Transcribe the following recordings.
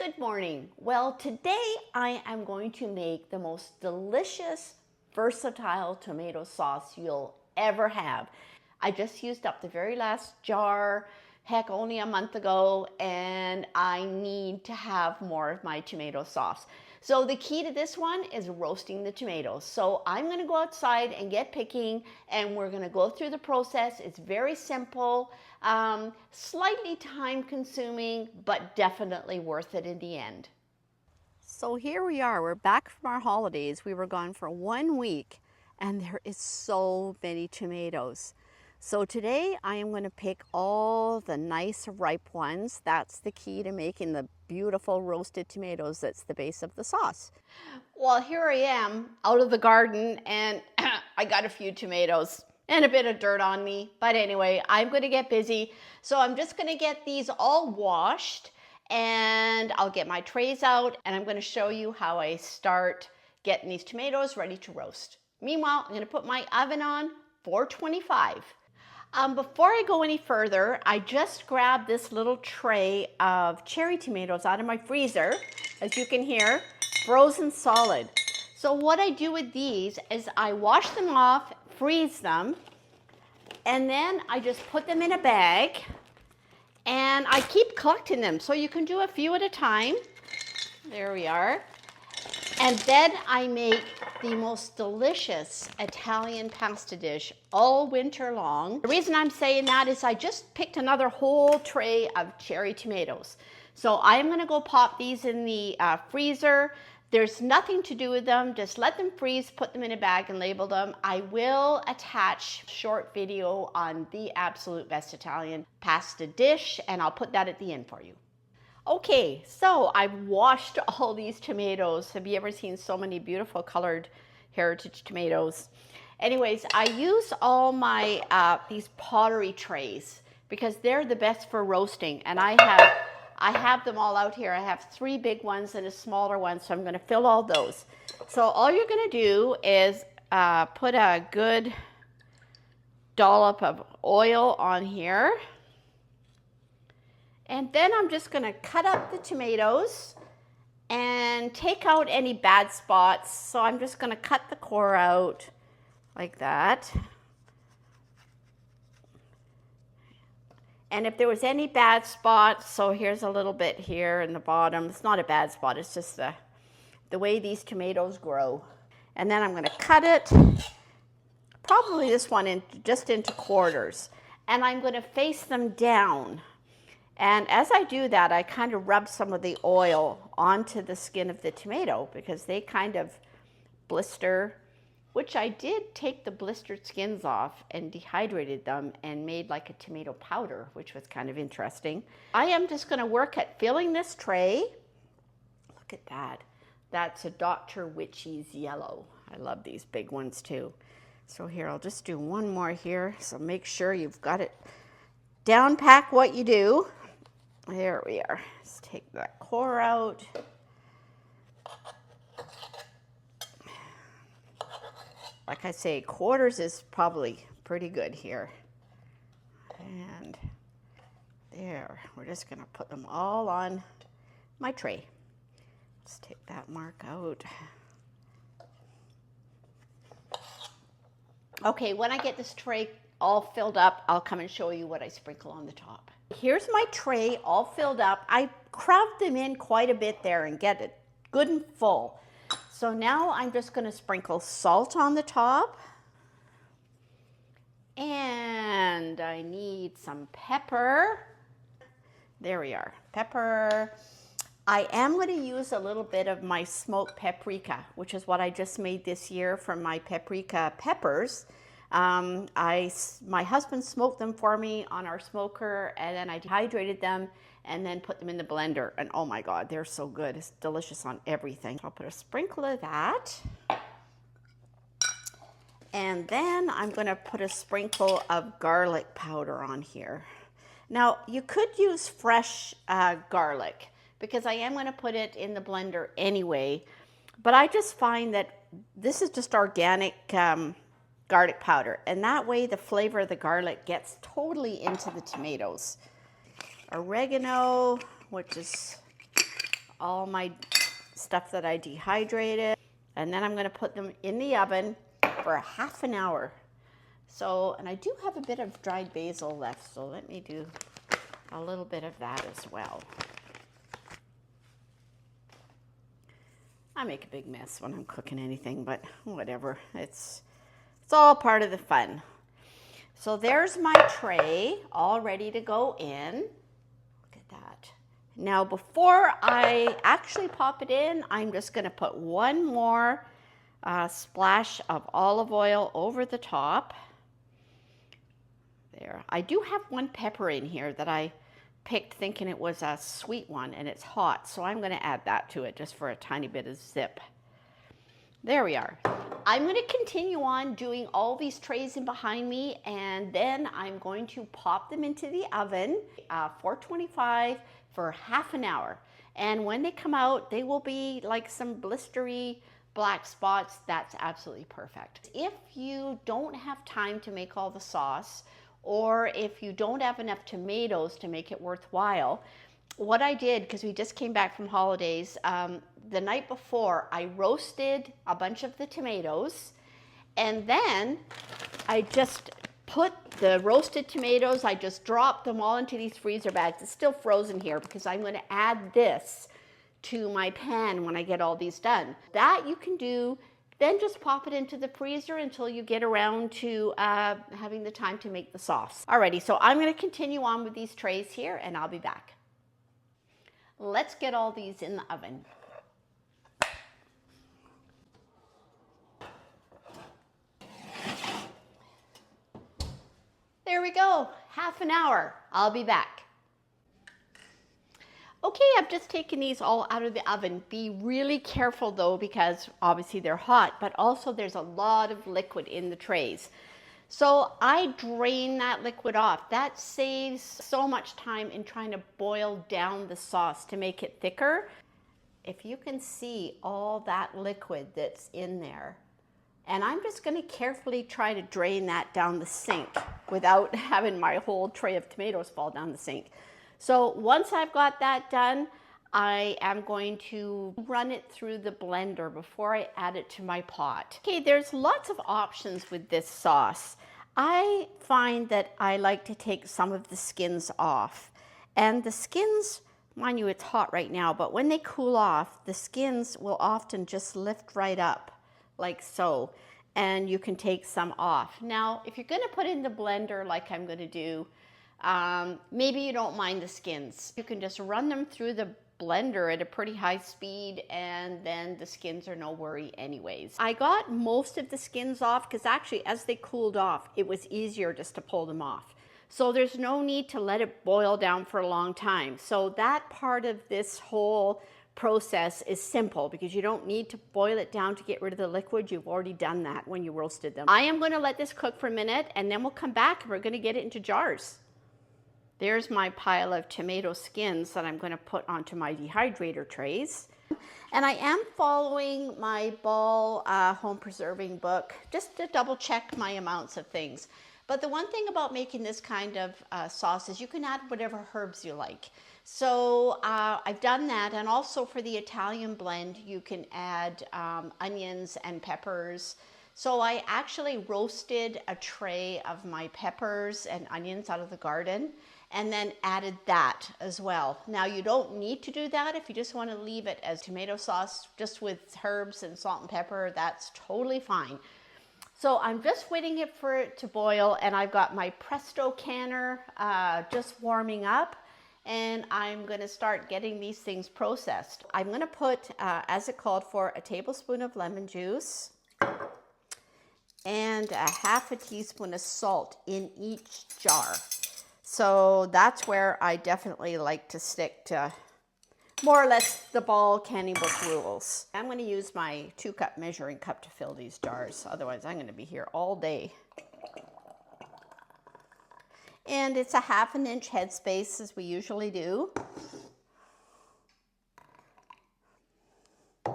Good morning. Well, today I am going to make the most delicious, versatile tomato sauce you'll ever have. I just used up the very last jar, heck, only a month ago, and I need to have more of my tomato sauce. So the key to this one is roasting the tomatoes. So I'm going to go outside and get picking, and we're going to go through the process. It's very simple, slightly time consuming, but definitely worth it in the end. So here we are, we're back from our holidays. We were gone for 1 week and there is so many tomatoes. So today I am going to pick all the nice ripe ones. That's the key to making the beautiful roasted tomatoes that's the base of the sauce. Well, here I am out of the garden and I got a few tomatoes and a bit of dirt on me. But anyway, I'm going to get busy. So I'm just going to get these all washed and I'll get my trays out and I'm going to show you how I start getting these tomatoes ready to roast. Meanwhile, I'm going to put my oven on 425. Before I go any further, I just grabbed this little tray of cherry tomatoes out of my freezer, as you can hear, frozen solid. So what I do with these is I wash them off, freeze them, and then I just put them in a bag and I keep collecting them. So you can do a few at a time. There we are. And then I make the most delicious Italian pasta dish all winter long. The reason I'm saying that is I just picked another whole tray of cherry tomatoes. So I'm gonna go pop these in the freezer. There's nothing to do with them, just let them freeze, put them in a bag and label them. I will attach a short video on the absolute best Italian pasta dish and I'll put that at the end for you. Okay, so I've washed all these tomatoes. Have you ever seen so many beautiful colored heritage tomatoes? Anyways, I use all my these pottery trays because they're the best for roasting. And I have them all out here. I have 3 big ones and a smaller one, so I'm going to fill all those. So all you're going to do is put a good dollop of oil on here. And then I'm just going to cut up the tomatoes and take out any bad spots. So I'm just going to cut the core out like that. And if there was any bad spots, so here's a little bit here in the bottom. It's not a bad spot, it's just the way these tomatoes grow. And then I'm going to cut it, probably this one just into quarters. And I'm going to face them down. And as I do that, I kind of rub some of the oil onto the skin of the tomato because they kind of blister, which I did take the blistered skins off and dehydrated them and made like a tomato powder, which was kind of interesting. I am just going to work at filling this tray. Look at that. That's a Dr. Witchy's yellow. I love these big ones too. So here, I'll just do one more here. So make sure you've got it down pack what you do. There we are. Let's take that core out. Like I say, quarters is probably pretty good here. And there, we're just going to put them all on my tray. Let's take that mark out. Okay, when I get this tray all filled up, I'll come and show you what I sprinkle on the top. Here's my tray all filled up. I crowd them in quite a bit there and get it good and full. So now I'm just going to sprinkle salt on the top. And I need some pepper. There we are, pepper. I am going to use a little bit of my smoked paprika, which is what I just made this year from my paprika peppers. My husband smoked them for me on our smoker and then I dehydrated them and then put them in the blender and oh my God, they're so good. It's delicious on everything. I'll put a sprinkle of that and then I'm going to put a sprinkle of garlic powder on here. Now you could use fresh garlic because I am going to put it in the blender anyway, but I just find that this is just organic garlic powder, and that way the flavor of the garlic gets totally into the tomatoes. Oregano, which is all my stuff that I dehydrated. And then I'm going to put them in the oven for half an hour. So, and I do have a bit of dried basil left, so let me do a little bit of that as well. I make a big mess when I'm cooking anything, but whatever. It's all part of the fun. So there's my tray all ready to go in. Look at that. Now before I actually pop it in, I'm just going to put one more splash of olive oil over the top. There. I do have one pepper in here that I picked thinking it was a sweet one, and it's hot, so I'm going to add that to it just for a tiny bit of zip. There we are. I'm going to continue on doing all these trays in behind me, and then I'm going to pop them into the oven, 425 for half an hour. And when they come out, they will be like some blistery black spots. That's absolutely perfect. If you don't have time to make all the sauce, or if you don't have enough tomatoes to make it worthwhile, what I did, because we just came back from holidays, the night before I roasted a bunch of the tomatoes, and then I just put the roasted tomatoes, I just dropped them all into these freezer bags. It's still frozen here because I'm going to add this to my pan when I get all these done. That you can do. Then just pop it into the freezer until you get around to having the time to make the sauce. Alrighty, so I'm going to continue on with these trays here, and I'll be back. Let's get all these in the oven. There we go, half an hour. I'll be back. Okay, I've just taken these all out of the oven. Be really careful though, because obviously they're hot, but also there's a lot of liquid in the trays. So I drain that liquid off. That saves so much time in trying to boil down the sauce to make it thicker. If you can see all that liquid that's in there, and I'm just going to carefully try to drain that down the sink without having my whole tray of tomatoes fall down the sink. So once I've got that done, I am going to run it through the blender before I add it to my pot. Okay, there's lots of options with this sauce. I find that I like to take some of the skins off. And the skins, mind you, it's hot right now, but when they cool off, the skins will often just lift right up like so. And you can take some off. Now, if you're going to put it in the blender like I'm going to do, maybe you don't mind the skins. You can just run them through the blender at a pretty high speed, and then the skins are no worry anyways. I got most of the skins off because actually as they cooled off, it was easier just to pull them off. So there's no need to let it boil down for a long time. So that part of this whole process is simple because you don't need to boil it down to get rid of the liquid. You've already done that when you roasted them. I am going to let this cook for a minute, and then we'll come back and we're going to get it into jars. There's my pile of tomato skins that I'm going to put onto my dehydrator trays. And I am following my Ball home preserving book just to double check my amounts of things. But the one thing about making this kind of sauce is you can add whatever herbs you like. So I've done that, and also for the Italian blend you can add onions and peppers. So I actually roasted a tray of my peppers and onions out of the garden, and then added that as well. Now you don't need to do that. If you just want to leave it as tomato sauce just with herbs and salt and pepper, that's totally fine. So I'm just waiting for it to boil, and I've got my Presto canner just warming up, and I'm going to start getting these things processed. I'm going to put, as it called for, a tablespoon of lemon juice and a half a teaspoon of salt in each jar. So that's where I definitely like to stick to more or less the Ball canning book rules. I'm going to use my 2-cup measuring cup to fill these jars. Otherwise, I'm going to be here all day. And it's a 1/2 inch headspace, as we usually do. There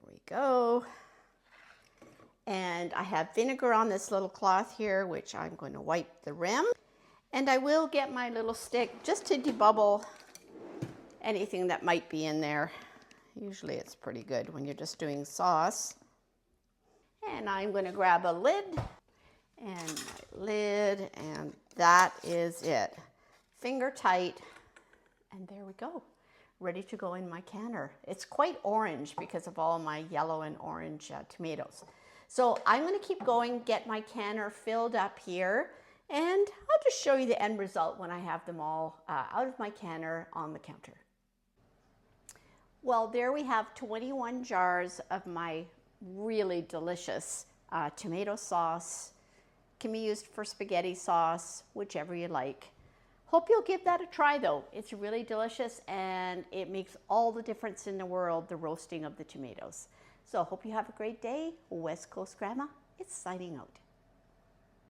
we go. And I have vinegar on this little cloth here, which I'm going to wipe the rim. And I will get my little stick just to debubble anything that might be in there. Usually it's pretty good when you're just doing sauce. And I'm going to grab a lid and my lid, and that is it. Finger tight, and there we go. Ready to go in my canner. It's quite orange because of all my yellow and orange tomatoes. So I'm going to keep going, get my canner filled up here, and I'll just show you the end result when I have them all out of my canner on the counter. Well, there we have 21 jars of my really delicious tomato sauce. Can be used for spaghetti sauce, whichever you like. Hope you'll give that a try though. It's really delicious and it makes all the difference in the world, the roasting of the tomatoes. So hope you have a great day. West Coast Grandma is signing out.